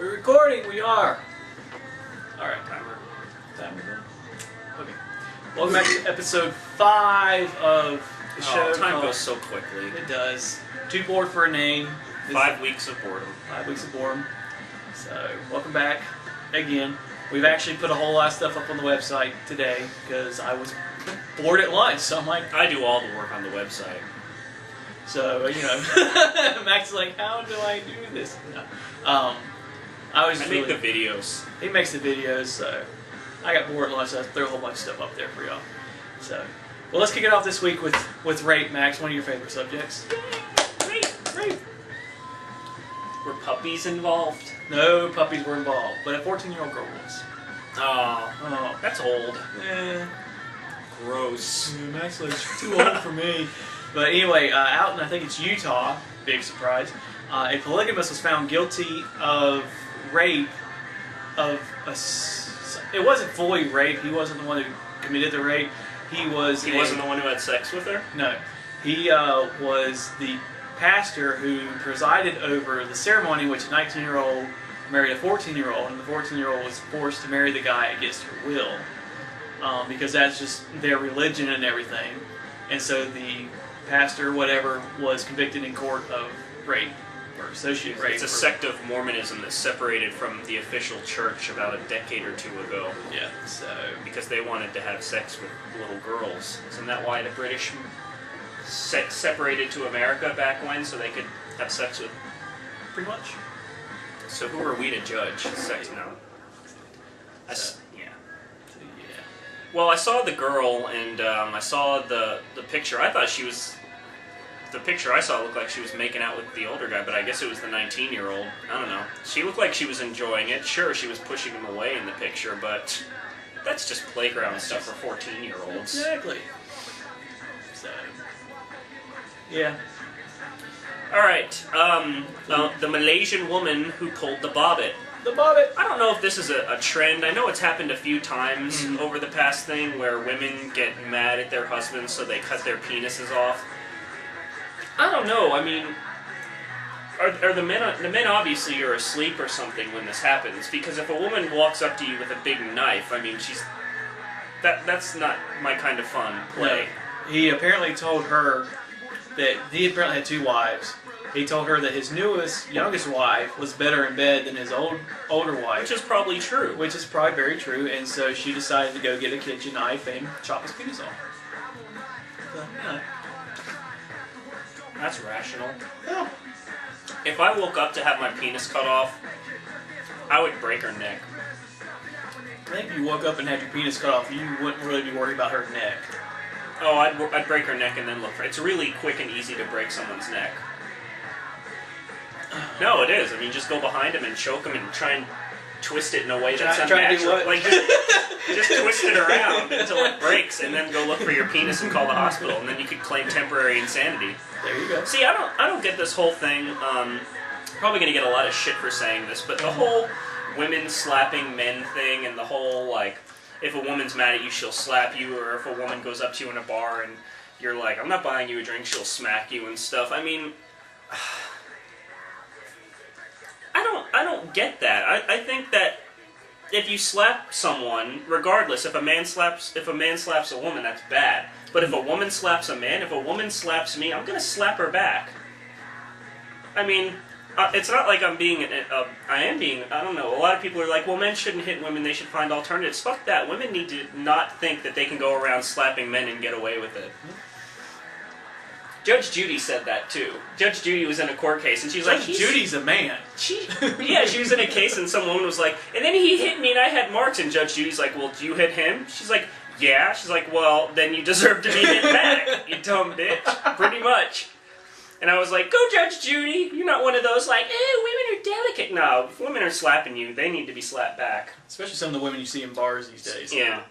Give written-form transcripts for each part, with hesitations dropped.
We're recording, we are. Alright, timer. Timer going. Okay. Welcome back to episode 5 of the show. Time goes so quickly. It does. Too bored for a name. 5 weeks of boredom. 5 weeks of boredom. So, welcome back again. We've actually put a whole lot of stuff up on the website today because I was bored at lunch, so I'm like... I do all the work on the website. So, you know, Max is like, how do I do this? No. I make the videos. He makes the videos, so I got bored at lunch, so I threw a whole bunch of stuff up there for y'all. So, well, let's kick it off this week with rape, Max, one of your favorite subjects. Rape. Were puppies involved? No puppies were involved, but a 14-year-old girl was. Oh, that's old. Gross. Max like, too old for me. But anyway, out in, I think it's Utah, big surprise, a polygamist was found guilty of rape of it wasn't fully rape. He wasn't the one who committed the rape. He wasn't the one who had sex with her? No. He was the pastor who presided over the ceremony in which a 19-year-old married a 14-year-old, and the 14-year-old was forced to marry the guy against her will. Because that's just their religion and everything. And so the pastor, whatever, was convicted in court of rape, or associated rape. It's a sect of Mormonism that separated from the official church about a decade or two ago. Yeah, so... Because they wanted to have sex with little girls. Isn't that why the British separated to America back when, so they could have sex with... Pretty much. So who are we to judge sex now? Well, I saw the girl, and I saw the picture. I thought she was... The picture I saw looked like she was making out with the older guy, but I guess it was the 19-year-old. I don't know. She looked like she was enjoying it. Sure, she was pushing him away in the picture, but that's just playground stuff for 14-year-olds. Exactly. So... Yeah. Alright, the Malaysian woman who pulled the bobbit. The bobbit! I don't know if this is a trend. I know it's happened a few times over the past thing where women get mad at their husbands so they cut their penises off. I don't know. I mean, are the men obviously are asleep or something when this happens, because if a woman walks up to you with a big knife, I mean, that's not my kind of fun play. No. He apparently told her that he apparently had 2 wives. He told her that his youngest wife was better in bed than his older wife. Which is probably true. Which is probably very true, and so she decided to go get a kitchen knife and chop his penis off. So, yeah. That's rational. Yeah. If I woke up to have my penis cut off, I would break her neck. I think if you woke up and had your penis cut off, you wouldn't really be worried about her neck. Oh, I'd break her neck and then look for it. It's really quick and easy to break someone's neck. No, it is. I mean, just go behind him and choke him and try and twist it in a way that's unnatural. Like, just twist it around until it breaks, and then go look for your penis and call the hospital, and then you could claim temporary insanity. There you go. See, I don't get this whole thing. Probably going to get a lot of shit for saying this, but the whole women slapping men thing, and the whole, like, if a woman's mad at you, she'll slap you, or if a woman goes up to you in a bar and you're like, I'm not buying you a drink, she'll smack you and stuff. I mean... I don't get that. I think that if you slap someone, regardless, if a man slaps a woman, that's bad. But if a woman slaps a man, if a woman slaps me, I'm gonna slap her back. I mean, it's not like I'm being. I am being. I don't know. A lot of people are like, well, men shouldn't hit women. They should find alternatives. Fuck that. Women need to not think that they can go around slapping men and get away with it. Judge Judy said that too. Judge Judy was in a court case, and she's like, Judy's a man. She was in a case, and some woman was like, and then he hit me, and I had marks. And Judge Judy's like, well, do you hit him? She's like, yeah. She's like, well, then you deserve to be hit back, you dumb bitch. Pretty much. And I was like, go Judge Judy. You're not one of those like, women are delicate. No, if women are slapping you, they need to be slapped back. Especially some of the women you see in bars these days. Yeah.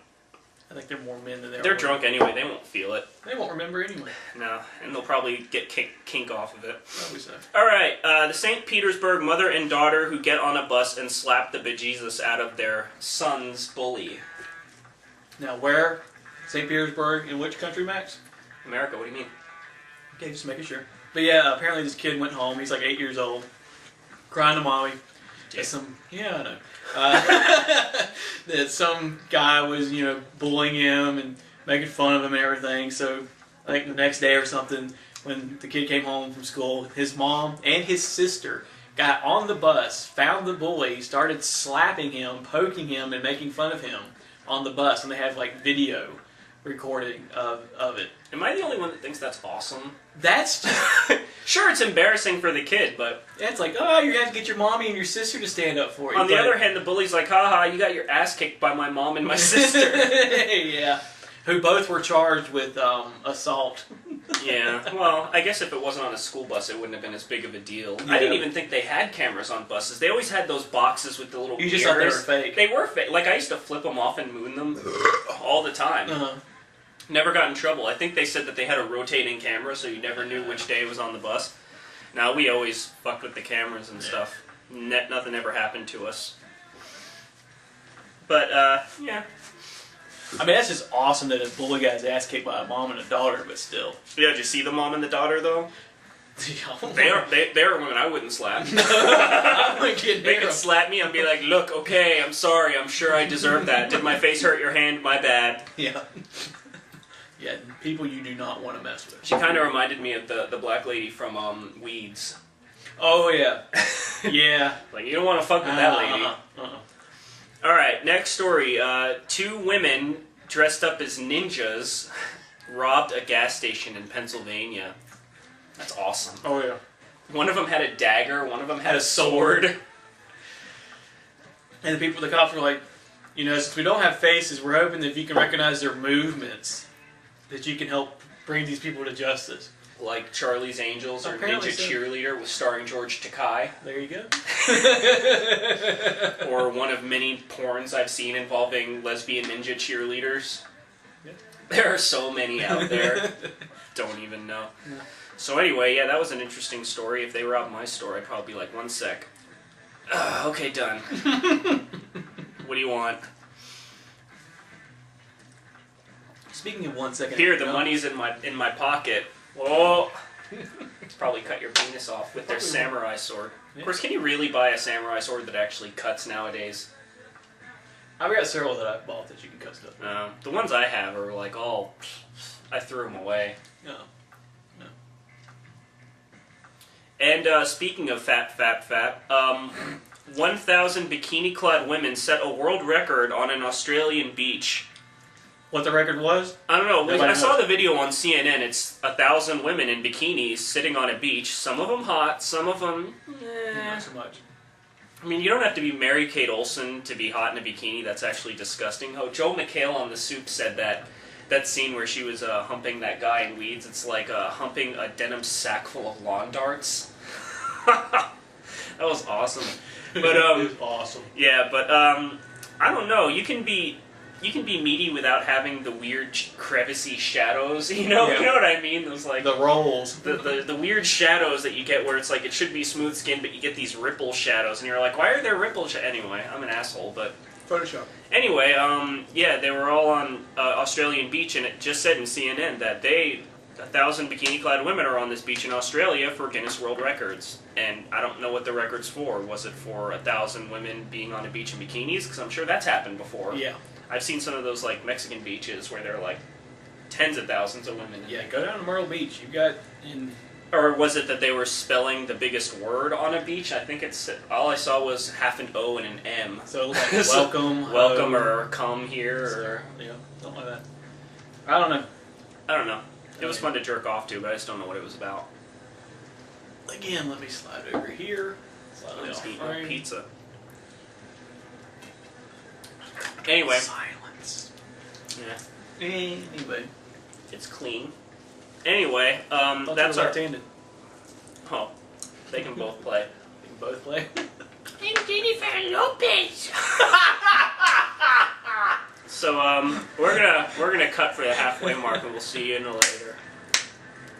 I think they're more men than they are They're women. drunk anyway. They won't feel it. They won't remember anyway. No, and they'll probably get kink off of it. Probably so. All right, the St. Petersburg mother and daughter who get on a bus and slap the bejesus out of their son's bully. Now, where? St. Petersburg, in which country, Max? America, what do you mean? Okay, just making sure. But yeah, apparently this kid went home. He's like 8 years old, crying to mommy. dick. I know. That some guy was, bullying him and making fun of him and everything. So I think the next day or something, when the kid came home from school, his mom and his sister got on the bus, found the bully, started slapping him, poking him, and making fun of him on the bus. And they have video recording of it. Am I the only one that thinks that's awesome? That's just... Sure, it's embarrassing for the kid, but... Yeah, it's like, oh, you have to get your mommy and your sister to stand up for you. On the other hand, the bully's like, haha, you got your ass kicked by my mom and my sister. Yeah. Who both were charged with assault. Yeah, well, I guess if it wasn't on a school bus, it wouldn't have been as big of a deal. Yeah. I didn't even think they had cameras on buses. They always had those boxes with the little mirrors. You just thought they were fake. They were fake. Like, I used to flip them off and moon them all the time. Uh-huh. Never got in trouble. I think they said that they had a rotating camera, so you never knew which day it was on the bus. Now, we always fucked with the cameras and stuff. Nothing ever happened to us. But, yeah. I mean, that's just awesome that a bully got his ass kicked by a mom and a daughter, but still. Yeah, did you see the mom and the daughter, though? They are women I wouldn't slap. I wouldn't get They could slap me and be like, look, okay, I'm sorry, I'm sure I deserve that. Did my face hurt your hand? My bad. Yeah. Yeah, people you do not want to mess with. She kind of reminded me of the black lady from Weeds. Oh, yeah. Yeah. Like, you don't want to fuck with that lady. Alright, next story. 2 women dressed up as ninjas robbed a gas station in Pennsylvania. That's awesome. Oh, yeah. One of them had a dagger, one of them had a sword. And the cops were like, since we don't have faces, we're hoping that if you can recognize their movements, that you can help bring these people to justice. Like Charlie's Angels or Apparently Ninja so. Cheerleader with starring George Takei. There you go. Or one of many porns I've seen involving lesbian ninja cheerleaders. Yep. There are so many out there. Don't even know. Yeah. So anyway, yeah, that was an interesting story. If they robbed my store, I'd probably be like, 1 sec. Okay, done. What do you want? Speaking of 1 second... Here, the money's in my pocket. Whoa! Let's probably cut your penis off with their samurai sword. Yeah. Of course, can you really buy a samurai sword that actually cuts nowadays? I've got several that I've bought that you can cut stuff with. The ones I have are like all... I threw them away. No. And speaking of fat, 1,000 bikini-clad women set a world record on an Australian beach. What the record was? I don't know. Nobody I saw knows. the video on CNN. It's 1,000 women in bikinis sitting on a beach. Some of them hot, some of them... Not so much. I mean, you don't have to be Mary-Kate Olsen to be hot in a bikini. That's actually disgusting. Oh, Joe McHale on The Soup said that scene where she was humping that guy in Weeds, it's like humping a denim sack full of lawn darts. That was awesome. But It was awesome. yeah, but I don't know. You can be meaty without having the weird crevicey shadows. You know what I mean? Those like the rolls, the weird shadows that you get where it's like it should be smooth skin, but you get these ripple shadows, and you're like, why are there ripple shadows? Anyway, I'm an asshole, but Photoshop. anyway, yeah, they were all on Australian beach, and it just said in CNN that 1,000 bikini-clad women are on this beach in Australia for Guinness World Records. And I don't know what the record's for. Was it for 1,000 women being on a beach in bikinis? Because I'm sure that's happened before. Yeah. I've seen some of those like Mexican beaches where there are like tens of thousands of women. Yeah, go down to Myrtle Beach. You've got Or was it that they were spelling the biggest word on a beach? I think it's all I saw was half an O and an M. So it looked like welcome, welcome, or come here, or something like that. I don't know. It was fun to jerk off to, but I just don't know what it was about. Again, let me slide over here. I'm just eating a pizza. Anyway. Silence. Yeah. Anyway. It's clean. Anyway, that's our... left-handed. Oh, they can both play. They can both play. I'm Jennifer Lopez. So we're gonna cut for the halfway mark, and we'll see you in a later.